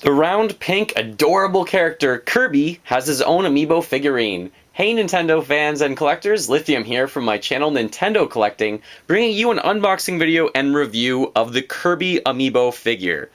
The round, pink, adorable character Kirby has his own amiibo figurine. Hey Nintendo fans and collectors, Lithium here from my channel Nintendo Collecting, bringing you an unboxing video and review of the Kirby Amiibo figure.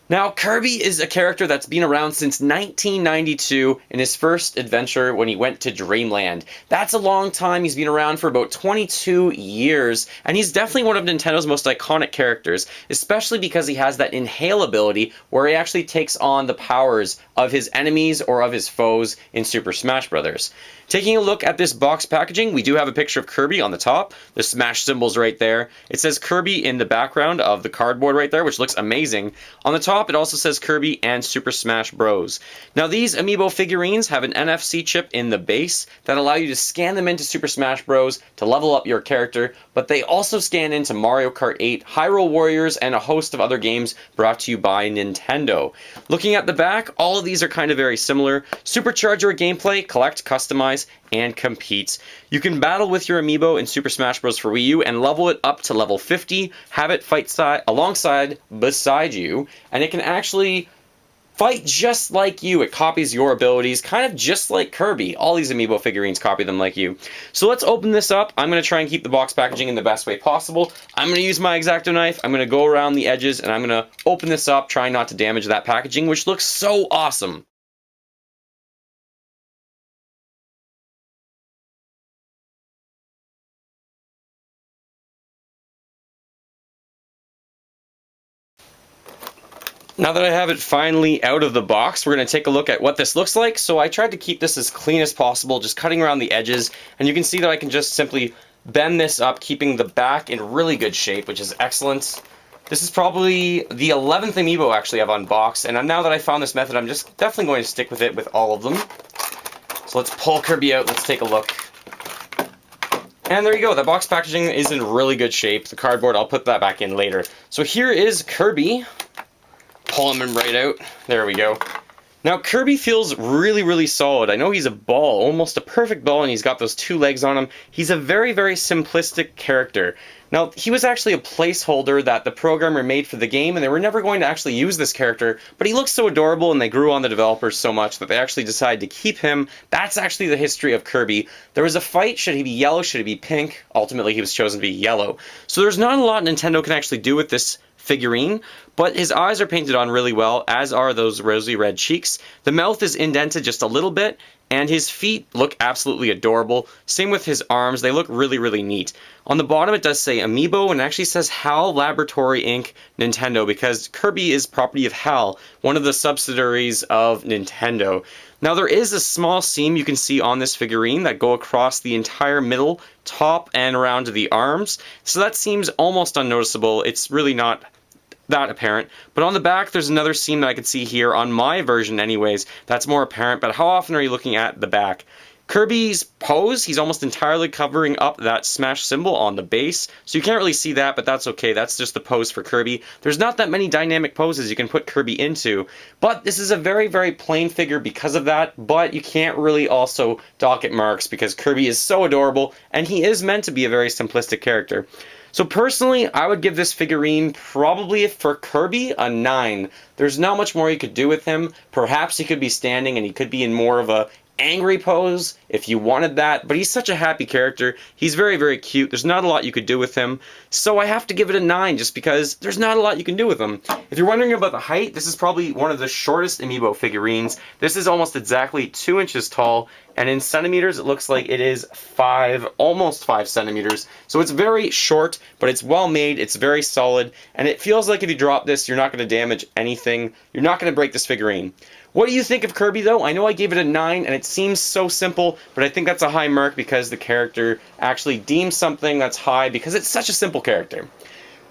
Now, Kirby is a character that's been around since 1992 in his first adventure when he went to Dreamland. That's a long time. He's been around for about 22 years, and he's definitely one of Nintendo's most iconic characters, especially because he has that inhale ability where he actually takes on the powers of his enemies or of his foes in Super Smash Bros. Taking a look at this box packaging, we do have a picture of Kirby on the top. The Smash symbol's right there. It says Kirby in the background of the cardboard right there, which looks amazing. On the top, it also says Kirby and Super Smash Bros. Now, these Amiibo figurines have an NFC chip in the base that allow you to scan them into Super Smash Bros. To level up your character, but they also scan into Mario Kart 8, Hyrule Warriors, and a host of other games brought to you by Nintendo. Looking at the back, all of these are kind of very similar. Supercharge your gameplay, collect, customize, and compete. You can battle with your amiibo in Super Smash Bros. For Wii U and level it up to level 50, have it fight beside you, and it can actually fight just like you. It copies your abilities, kind of just like Kirby. All these amiibo figurines copy them like you. So let's open this up. I'm going to try and keep the box packaging in the best way possible. I'm going to use my X-Acto knife. I'm going to go around the edges, and I'm going to open this up, trying not to damage that packaging, which looks so awesome. Now that I have it finally out of the box, we're going to take a look at what this looks like. So I tried to keep this as clean as possible, just cutting around the edges. And you can see that I can just simply bend this up, keeping the back in really good shape, which is excellent. This is probably the 11th Amiibo actually I've unboxed. And now that I found this method, I'm just definitely going to stick with it with all of them. So let's pull Kirby out. Let's take a look. And there you go. The box packaging is in really good shape. The cardboard, I'll put that back in later. So here is Kirby. Pulling him right out. There we go. Now, Kirby feels really, really solid. I know he's a ball, almost a perfect ball, and he's got those two legs on him. He's a very, very simplistic character. Now, he was actually a placeholder that the programmer made for the game, and they were never going to actually use this character, but he looks so adorable, and they grew on the developers so much that they actually decided to keep him. That's actually the history of Kirby. There was a fight. Should he be yellow? Should he be pink? Ultimately, he was chosen to be yellow. So there's not a lot Nintendo can actually do with this figurine, but his eyes are painted on really well, as are those rosy red cheeks. The mouth is indented just a little bit, and his feet look absolutely adorable. Same with his arms, they look really, really neat. On the bottom it does say Amiibo, and it actually says HAL Laboratory Inc. Nintendo, because Kirby is property of HAL, one of the subsidiaries of Nintendo. Now there is a small seam you can see on this figurine that go across the entire middle, top, and around to the arms. So that seems almost unnoticeable. It's really not that apparent. But on the back, there's another seam that I can see here, on my version anyways, that's more apparent. But how often are you looking at the back? Kirby's pose, he's almost entirely covering up that Smash symbol on the base, so you can't really see that, but that's okay. That's just the pose for Kirby. There's not that many dynamic poses you can put Kirby into, but this is a very, very plain figure because of that, but you can't really also dock it marks because Kirby is so adorable, and he is meant to be a very simplistic character. So personally, I would give this figurine probably, for Kirby, a 9. There's not much more you could do with him. Perhaps he could be standing and he could be in more of a angry pose if you wanted that, but he's such a happy character. He's very, very cute. There's not a lot you could do with him, so I have to give it a 9 just because there's not a lot you can do with him. If you're wondering about the height, this is probably one of the shortest Amiibo figurines. This is almost exactly 2 inches tall, and in centimeters it looks like it is almost 5 centimeters. So it's very short, but it's well made, it's very solid, and it feels like if you drop this, you're not going to damage anything. You're not going to break this figurine. What do you think of Kirby, though? I know I gave it a 9, and it seems so simple, but I think that's a high mark because the character actually deems something that's high because it's such a simple character.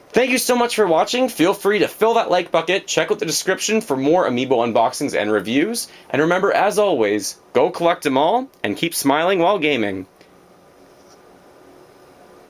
Thank you so much for watching. Feel free to fill that like bucket, check out the description for more Amiibo unboxings and reviews, and remember, as always, go collect them all, and keep smiling while gaming.